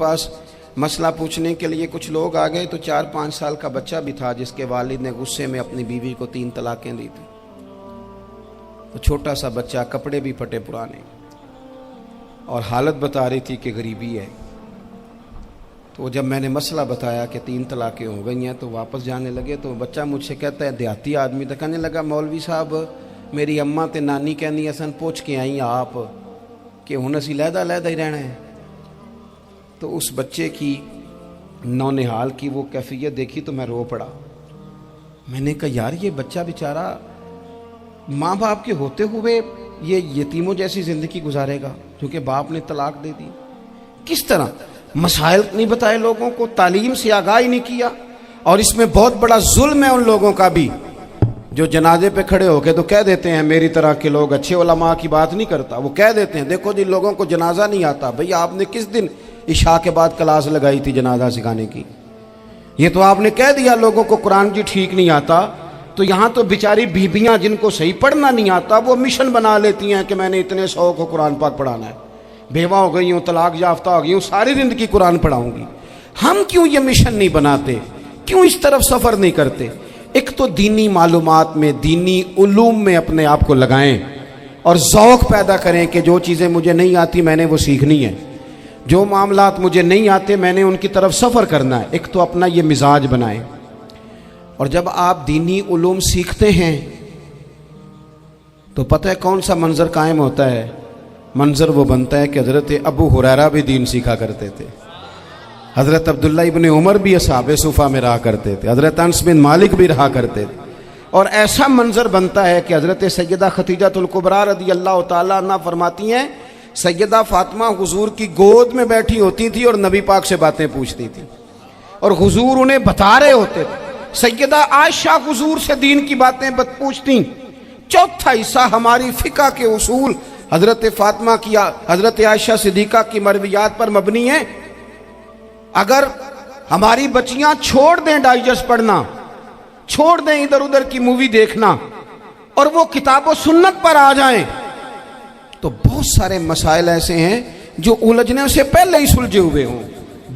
پاس مسئلہ پوچھنے کے لیے کچھ لوگ آ گئے تو 4-5 سال کا بچہ بھی تھا جس کے والد نے غصے میں اپنی بیوی کو 3 طلاقیں دی تھی. تو چھوٹا سا بچہ، کپڑے بھی پھٹے پرانے، اور حالت بتا رہی تھی کہ غریبی ہے. تو جب میں نے مسئلہ بتایا کہ 3 طلاقیں ہو گئی ہیں تو واپس جانے لگے. تو بچہ مجھ سے کہتا ہے، دیہاتی آدمی تو کہنے لگا، مولوی صاحب میری اماں تے نانی کہنی اسن پوچھ کے آئی آپ کہ ہن اسی لہدا لہدا ہی رہنا ہے. تو اس بچے کی نونہال کی وہ کیفیت دیکھی تو میں رو پڑا. میں نے کہا یار یہ بچہ بیچارہ ماں باپ کے ہوتے ہوئے یہ یتیموں جیسی زندگی گزارے گا کیونکہ باپ نے طلاق دے دی. کس طرح مسائل نہیں بتائے لوگوں کو، تعلیم سے آگاہی نہیں کیا. اور اس میں بہت بڑا ظلم ہے ان لوگوں کا بھی جو جنازے پہ کھڑے ہو کے تو کہہ دیتے ہیں، میری طرح کے لوگ اچھے علماء کی بات نہیں کرتا، وہ کہہ دیتے ہیں دیکھو جن لوگوں کو جنازہ نہیں آتا. بھئی آپ نے کس دن عشاء کے بعد کلاس لگائی تھی جنازہ سکھانے کی؟ یہ تو آپ نے کہہ دیا لوگوں کو قرآن جی ٹھیک نہیں آتا. تو یہاں تو بیچاری بیویاں جن کو صحیح پڑھنا نہیں آتا وہ مشن بنا لیتی ہیں کہ میں نے اتنے 100 کو قرآن پاک پڑھانا ہے. بیوہ ہو گئی ہوں، طلاق یافتہ ہو گئی ہوں، ساری زندگی قرآن پڑھاؤں گی. ہم کیوں یہ مشن نہیں بناتے؟ کیوں اس طرف سفر نہیں کرتے؟ ایک تو دینی معلومات میں، دینی علوم میں اپنے آپ کو لگائیں اور ذوق پیدا کریں کہ جو چیزیں مجھے نہیں آتی میں نے وہ سیکھنی ہے، جو معاملات مجھے نہیں آتے میں نے ان کی طرف سفر کرنا ہے. ایک تو اپنا یہ مزاج بنائیں. اور جب آپ دینی علوم سیکھتے ہیں تو پتہ ہے کون سا منظر قائم ہوتا ہے؟ منظر وہ بنتا ہے کہ حضرت ابو ہریرہ بھی دین سیکھا کرتے تھے، حضرت عبداللہ ابن عمر بھی اصحاب صفہ میں رہا کرتے تھے، حضرت انس بن مالک بھی رہا کرتے تھے. اور ایسا منظر بنتا ہے کہ حضرت سیدہ خدیجہ الکبریٰ رضی اللہ تعالیٰ عنہ فرماتی ہیں سیدہ فاطمہ حضور کی گود میں بیٹھی ہوتی تھی اور نبی پاک سے باتیں پوچھتی تھی اور حضور انہیں بتا رہے ہوتے تھے. سیدہ عائشہ حضور سے دین کی باتیں پوچھتی. چوتھا حصہ ہماری فقہ کے اصول حضرت فاطمہ کی، حضرت عائشہ صدیقہ کی مرویات پر مبنی ہیں. اگر ہماری بچیاں چھوڑ دیں ڈائجسٹ پڑھنا، چھوڑ دیں ادھر ادھر کی مووی دیکھنا اور وہ کتاب و سنت پر آ جائیں تو بہت سارے مسائل ایسے ہیں جو الجھنے سے پہلے ہی سلجھے ہوئے ہوں.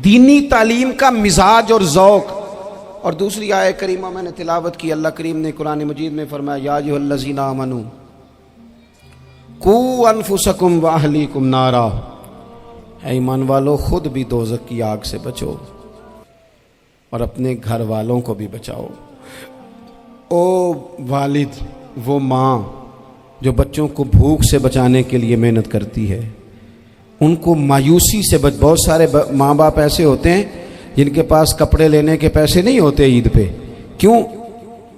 دینی تعلیم کا مزاج اور ذوق. اور دوسری آیت کریمہ میں نے تلاوت کی، اللہ کریم نے قرآن مجید میں فرمایا یا ایھا الذین آمنوا قوا انفسکم واہلیکم نارا، اے ایمان والو خود بھی دوزخ کی آگ سے بچو اور اپنے گھر والوں کو بھی بچاؤ. او والد، وہ ماں جو بچوں کو بھوک سے بچانے کے لیے محنت کرتی ہے، ان کو مایوسی سے بہت سارے ماں باپ ایسے ہوتے ہیں جن کے پاس کپڑے لینے کے پیسے نہیں ہوتے عید پہ. کیوں؟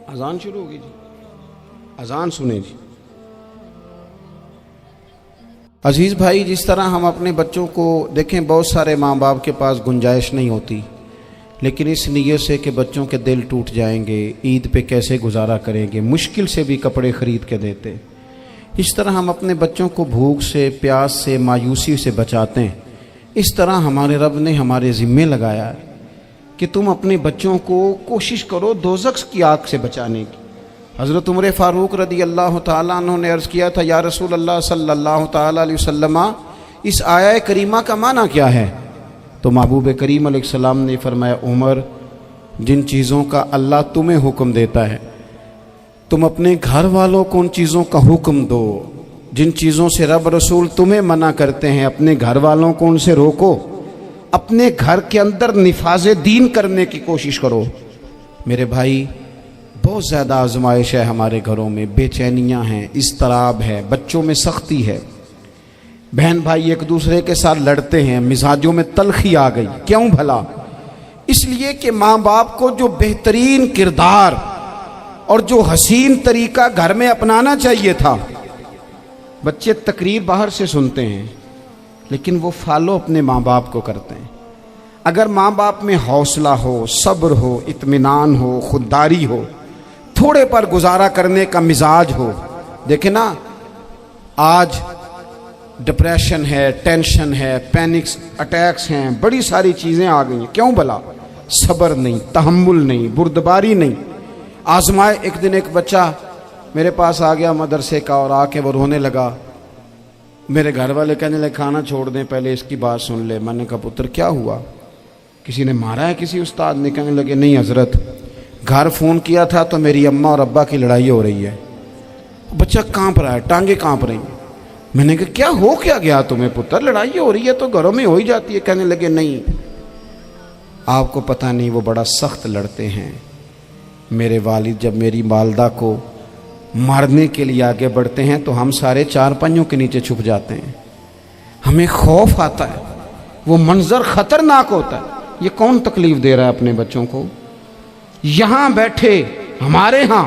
اذان شروع ہوگی جی، اذان سنیں جی. عزیز بھائی، جس طرح ہم اپنے بچوں کو دیکھیں، بہت سارے ماں باپ کے پاس گنجائش نہیں ہوتی، لیکن اس نیت سے کہ بچوں کے دل ٹوٹ جائیں گے، عید پہ کیسے گزارا کریں گے، مشکل سے بھی کپڑے خرید کے دیتے. اس طرح ہم اپنے بچوں کو بھوک سے، پیاس سے، مایوسی سے بچاتے ہیں. اس طرح ہمارے رب نے ہمارے ذمے لگایا ہے کہ تم اپنے بچوں کو کوشش کرو دوزخ کی آگ سے بچانے کی. حضرت عمر فاروق رضی اللہ تعالیٰ عنہ نے عرض کیا تھا، یا رسول اللہ صلی اللہ تعالیٰ علیہ وسلم، اس آیہ کریمہ کا معنی کیا ہے؟ تو محبوب کریم علیہ السلام نے فرمایا، عمر، جن چیزوں کا اللہ تمہیں حکم دیتا ہے تم اپنے گھر والوں کو ان چیزوں کا حکم دو. جن چیزوں سے رب رسول تمہیں منع کرتے ہیں اپنے گھر والوں کو ان سے روکو. اپنے گھر کے اندر نفاذ دین کرنے کی کوشش کرو. میرے بھائی، بہت زیادہ آزمائش ہے ہمارے گھروں میں، بے چینیاں ہیں، اضطراب ہے، بچوں میں سختی ہے، بہن بھائی ایک دوسرے کے ساتھ لڑتے ہیں، مزاجوں میں تلخی آ گئی. کیوں بھلا؟ اس لیے کہ ماں باپ کو جو بہترین کردار اور جو حسین طریقہ گھر میں اپنانا چاہیے تھا، بچے تقریر باہر سے سنتے ہیں لیکن وہ فالو اپنے ماں باپ کو کرتے ہیں. اگر ماں باپ میں حوصلہ ہو، صبر ہو، اطمینان ہو، خودداری ہو، تھوڑے پر گزارا کرنے کا مزاج ہو. دیکھیں نا، آج ڈپریشن ہے، ٹینشن ہے، پینکس اٹیکس ہیں، بڑی ساری چیزیں آ گئی ہیں. کیوں بھلا؟ صبر نہیں، تحمل نہیں، بردباری نہیں. آزمائے. ایک دن ایک بچہ میرے پاس آ گیا مدرسے کا اور آ کے وہ رونے لگا میرے گھر والے کہنے لگے کھانا چھوڑ دیں پہلے اس کی بات سن لے. میں نے کہا پتر کیا ہوا, کسی نے مارا ہے کسی استاد نے؟ کہنے لگے نہیں حضرت, گھر فون کیا تھا تو میری اماں اور ابا کی لڑائی ہو رہی ہے. بچہ کانپ رہا ہے, ٹانگیں کانپ رہی ہیں. میں نے کہا کیا ہو کیا گیا تمہیں پتر, لڑائی ہو رہی ہے تو گھروں میں ہو ہی جاتی ہے. کہنے لگے نہیں آپ کو پتہ نہیں وہ بڑا سخت لڑتے ہیں. میرے والد جب میری والدہ کو مارنے کے لیے آگے بڑھتے ہیں تو ہم سارے چار پنجوں کے نیچے چھپ جاتے ہیں, ہمیں خوف آتا ہے, وہ منظر خطرناک ہوتا ہے. یہ کون تکلیف دے رہا ہے اپنے بچوں کو؟ یہاں بیٹھے ہمارے ہاں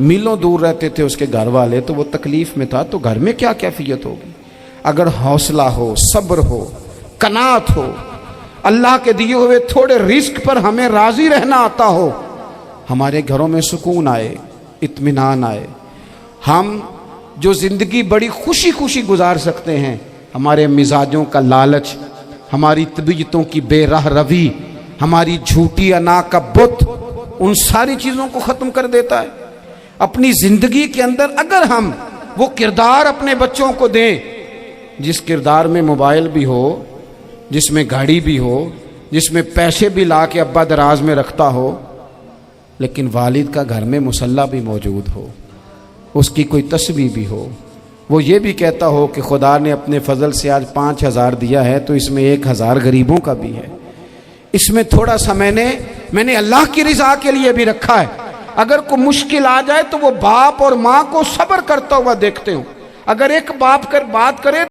میلوں دور رہتے تھے اس کے گھر والے, تو وہ تکلیف میں تھا, تو گھر میں کیا کیفیت ہوگی؟ اگر حوصلہ ہو, صبر ہو, قناعت ہو, اللہ کے دیے ہوئے تھوڑے رزق پر ہمیں راضی رہنا آتا ہو, ہمارے گھروں میں سکون آئے, اطمینان آئے, ہم جو زندگی بڑی خوشی خوشی گزار سکتے ہیں. ہمارے مزاجوں کا لالچ, ہماری طبیعتوں کی بے راہ روی, ہماری جھوٹی انا کا بت, ان ساری چیزوں کو ختم کر دیتا ہے. اپنی زندگی کے اندر اگر ہم وہ کردار اپنے بچوں کو دیں جس کردار میں موبائل بھی ہو, جس میں گاڑی بھی ہو, جس میں پیسے بھی لا کے ابا دراز میں رکھتا ہو, لیکن والد کا گھر میں مصلی بھی موجود ہو, اس کی کوئی تسبیح بھی ہو, وہ یہ بھی کہتا ہو کہ خدا نے اپنے فضل سے آج 5,000 دیا ہے تو اس میں 1,000 غریبوں کا بھی ہے, اس میں تھوڑا سا میں نے اللہ کی رضا کے لیے بھی رکھا ہے. اگر کوئی مشکل آ جائے تو وہ باپ اور ماں کو صبر کرتا ہوا دیکھتے ہوں. اگر ایک باپ کر بات کرے